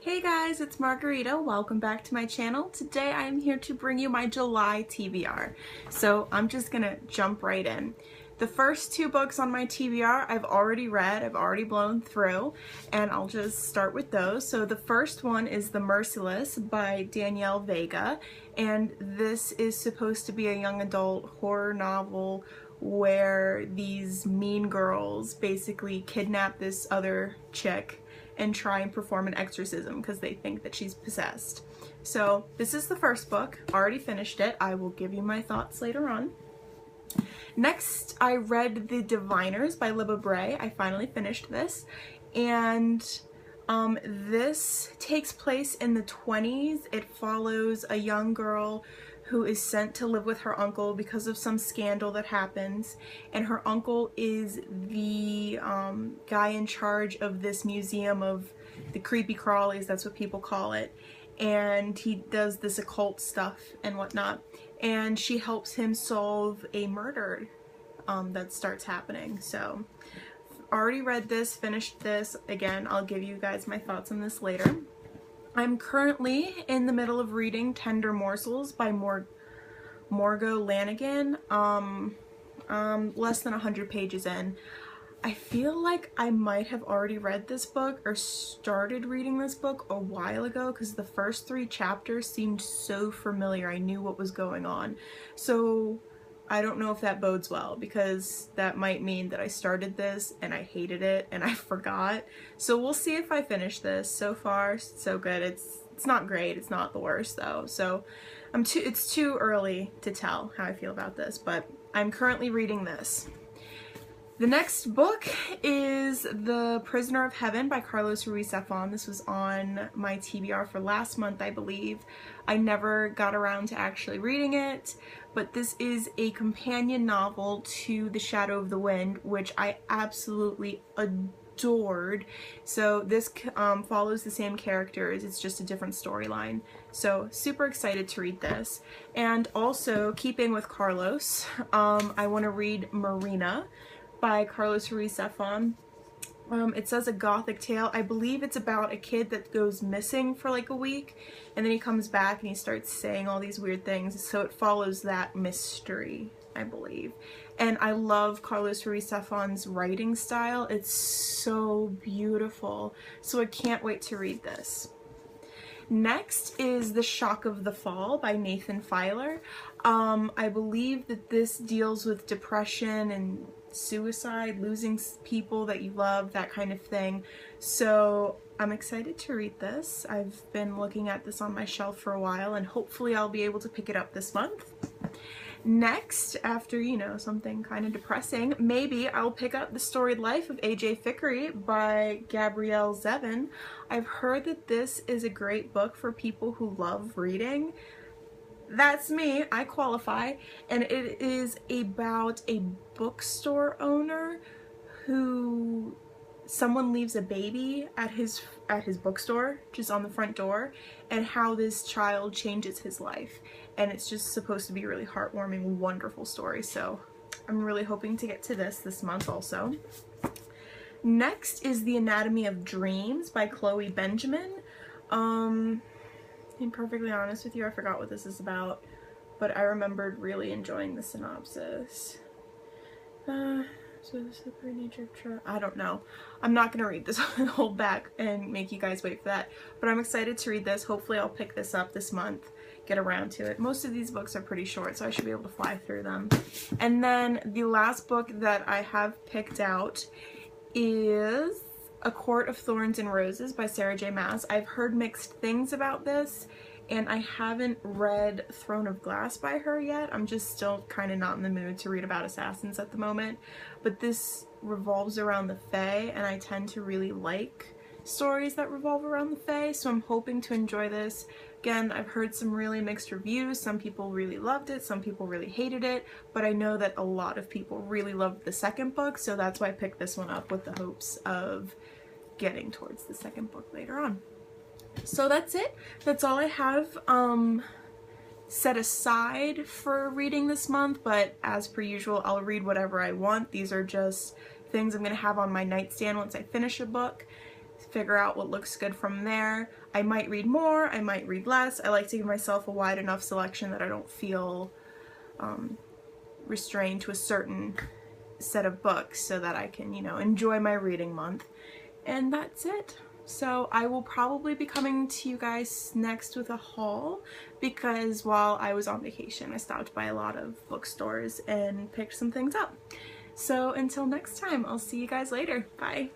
Hey guys, it's Margarita. Welcome back to my channel. Today I'm here to bring you my July TBR. So I'm just gonna jump right in. The first two books on my TBR I've already read, I've already blown through, and I'll just start with those. So the first one is The Merciless by Danielle Vega, and this is supposed to be a young adult horror novel where these mean girls basically kidnap this other chick and try and perform an exorcism because they think that she's possessed. So this is the first book. Already finished it. I will give you my thoughts later on. Next, I read The Diviners by Libba Bray. I finally finished this, and this takes place in the 20s. It follows a young girl who is sent to live with her uncle because of some scandal that happens, and her uncle is the guy in charge of this museum of the creepy crawlies, that's what people call it, and he does this occult stuff and whatnot, and she helps him solve a murder that starts happening. So already read this, finished this. Again, I'll give you guys my thoughts on this later. I'm currently in the middle of reading Tender Morsels by Margot Lanigan. Less than 100 pages in. I feel like I might have already read this book or started reading this book a while ago because the first 3 chapters seemed so familiar. I knew what was going on. So I don't know if that bodes well, because that might mean that I started this and I hated it and I forgot. So we'll see if I finish this. So far, so good. It's not great. It's not the worst though. So it's too early to tell how I feel about this, but I'm currently reading this. The next book is The Prisoner of Heaven by Carlos Ruiz Zafón. This was on my TBR for last month, I believe. I never got around to actually reading it, but this is a companion novel to The Shadow of the Wind, which I absolutely adored. So this follows the same characters, it's just a different storyline. So super excited to read this. And also, keeping with Carlos, I want to read Marina by Carlos Ruiz Zafón. It says a gothic tale. I believe it's about a kid that goes missing for like a week, and then he comes back and he starts saying all these weird things. So it follows that mystery, I believe. And I love Carlos Ruiz Zafón's writing style. It's so beautiful. So I can't wait to read this. Next is The Shock of the Fall by Nathan Filer. I believe that this deals with depression and suicide, losing people that you love, that kind of thing. So I'm excited to read this. I've been looking at this on my shelf for a while, and hopefully I'll be able to pick it up this month. Next, after, you know, something kind of depressing, maybe I'll pick up The Storied Life of A.J. Fickery by Gabrielle Zevin. I've heard that this is a great book for people who love reading. That's me, I qualify, and it is about a bookstore owner who someone leaves a baby at his bookstore, just on the front door, and how this child changes his life. And it's just supposed to be a really heartwarming, wonderful story. So I'm really hoping to get to this month also. Next is The Anatomy of Dreams by Chloe Benjamin. Being perfectly honest with you, I forgot what this is about, but I remembered really enjoying the synopsis. So this is the very nature of trust. I don't know. I'm not going to read this whole back and make you guys wait for that, but I'm excited to read this. Hopefully I'll pick this up this month, get around to it. Most of these books are pretty short, so I should be able to fly through them. And then the last book that I have picked out is A Court of Thorns and Roses by Sarah J. Maas. I've heard mixed things about this, and I haven't read Throne of Glass by her yet. I'm just still kind of not in the mood to read about assassins at the moment. But this revolves around the Fae, and I tend to really like stories that revolve around the Fae, so I'm hoping to enjoy this. Again, I've heard some really mixed reviews. Some people really loved it, some people really hated it, but I know that a lot of people really loved the second book, so that's why I picked this one up with the hopes of getting towards the second book later on. So that's it. That's all I have set aside for reading this month, but as per usual, I'll read whatever I want. These are just things I'm going to have on my nightstand once I finish a book. figure out what looks good from there. I might read more, I might read less. I like to give myself a wide enough selection that I don't feel restrained to a certain set of books so that I can, you know, enjoy my reading month. And that's it. So I will probably be coming to you guys next with a haul, because while I was on vacation I stopped by a lot of bookstores and picked some things up. So until next time, I'll see you guys later. Bye.